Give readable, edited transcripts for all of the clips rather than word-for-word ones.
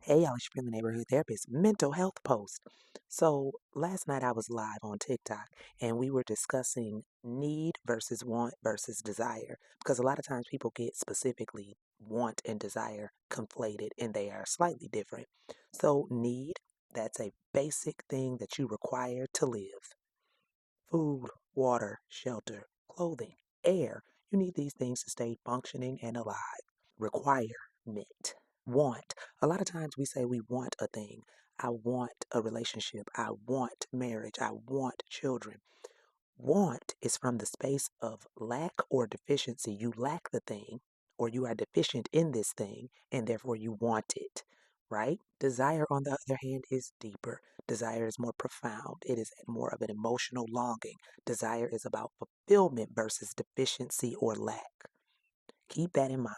Hey, y'all, it's your friendly neighborhood therapist, mental health post. So last night I was live on TikTok and we were discussing need versus want versus desire because a lot of times people get specifically want and desire conflated and they are slightly different. So need, that's a basic thing that you require to live. Food, water, shelter, clothing, air. You need these things to stay functioning and alive. Requirement. Want. A lot of times we say we want a thing. I want a relationship. I want marriage. I want children. Want is from the space of lack or deficiency. You lack the thing, or you are deficient in this thing, and therefore you want it, right? Desire, on the other hand, is deeper. Desire is more profound. It is more of an emotional longing. Desire is about fulfillment versus deficiency or lack. Keep that in mind.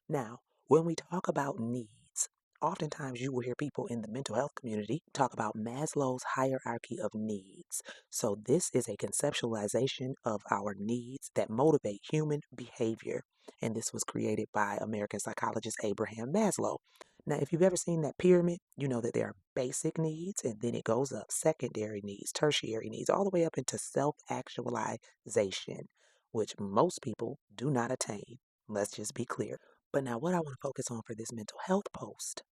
Now, when we talk about needs, oftentimes you will hear people in the mental health community talk about Maslow's hierarchy of needs. So, this is a conceptualization of our needs that motivate human behavior. And this was created by American psychologist Abraham Maslow. Now, if you've ever seen that pyramid, you know that there are basic needs and then it goes up secondary needs, tertiary needs, all the way up into self actualization, which most people do not attain. Let's just be clear. But now, what I want to focus on for this mental health post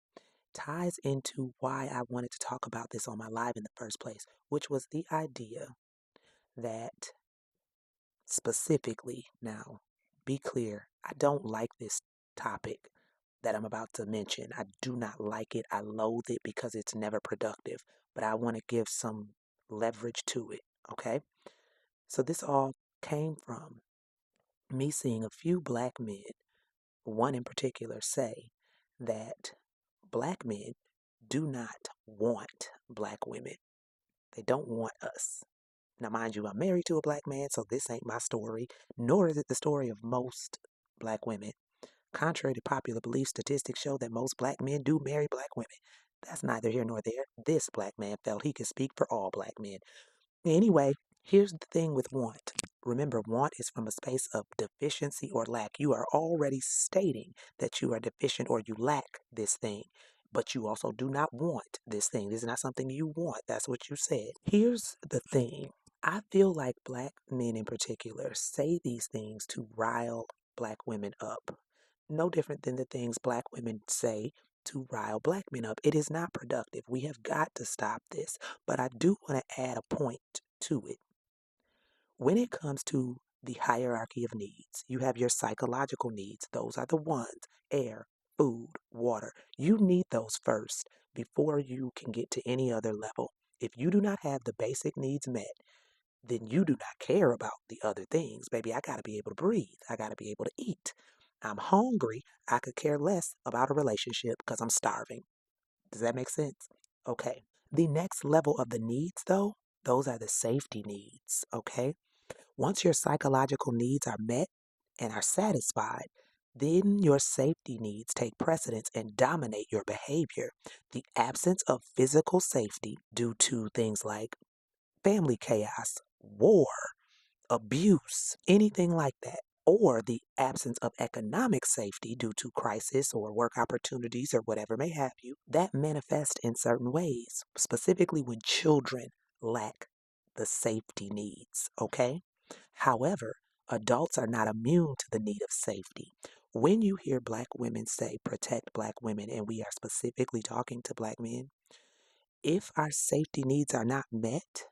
ties into why I wanted to talk about this on my live in the first place, which was the idea that specifically, now, be clear, I don't like this topic that I'm about to mention. I do not like it. I loathe it because it's never productive, but I want to give some leverage to it, okay? So, this all came from me seeing a few black men, one in particular, say that black men do not want black women. They don't want us. Now, mind you, I'm married to a black man, so this ain't my story, nor is it the story of most black women. Contrary to popular belief, statistics show that most black men do marry black women. That's neither here nor there. This black man felt he could speak for all black men. Anyway, here's the thing with want. Remember, want is from a space of deficiency or lack. You are already stating that you are deficient or you lack this thing, but you also do not want this thing. This is not something you want. That's what you said. Here's the thing. I feel like black men in particular say these things to rile black women up. No different than the things black women say to rile black men up. It is not productive. We have got to stop this. But I do want to add a point to it. When it comes to the hierarchy of needs, you have your psychological needs. Those are the ones: air, food, water. You need those first before you can get to any other level. If you do not have the basic needs met, then you do not care about the other things. Baby, I got to be able to breathe. I got to be able to eat. I'm hungry. I could care less about a relationship because I'm starving. Does that make sense? Okay. The next level of the needs, though, those are the safety needs. Okay. Once your psychological needs are met and are satisfied, then your safety needs take precedence and dominate your behavior. The absence of physical safety due to things like family chaos, war, abuse, anything like that, or the absence of economic safety due to crisis or work opportunities or whatever may have you, that manifests in certain ways, specifically when children lack the safety needs, okay? However, adults are not immune to the need of safety. When you hear black women say protect black women, and we are specifically talking to black men, if our safety needs are not met,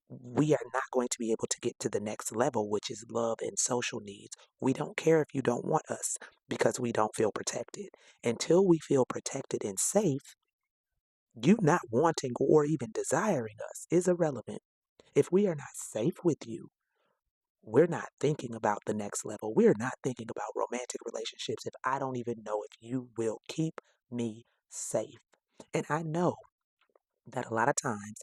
we are not going to be able to get to the next level, which is love and social needs. We don't care if you don't want us because we don't feel protected. Until we feel protected and safe, you not wanting or even desiring us is irrelevant. If we are not safe with you, we're not thinking about the next level. We're not thinking about romantic relationships if I don't even know if you will keep me safe. And I know that a lot of times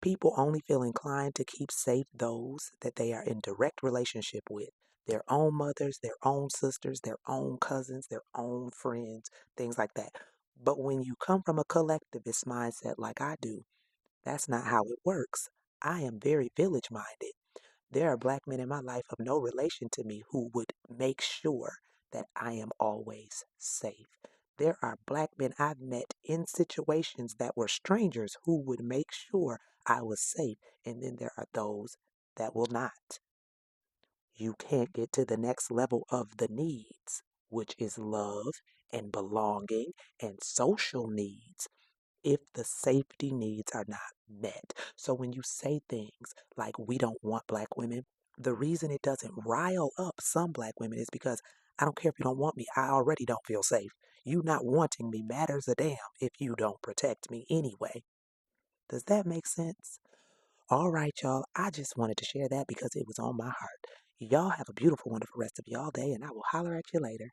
people only feel inclined to keep safe those that they are in direct relationship with: their own mothers, their own sisters, their own cousins, their own friends, things like that. But when you come from a collectivist mindset like I do, that's not how it works. I am very village minded. There are black men in my life of no relation to me who would make sure that I am always safe. There are black men I've met in situations that were strangers who would make sure I was safe, and then there are those that will not. You can't get to the next level of the needs, which is love and belonging and social needs, if the safety needs are not met. So when you say things like we don't want black women, the reason it doesn't rile up some black women is because I don't care if you don't want me, I already don't feel safe. You not wanting me matters a damn if you don't protect me anyway. Does that make sense? All right, y'all. I just wanted to share that because it was on my heart. Y'all have a beautiful, wonderful rest of y'all day, and I will holler at you later.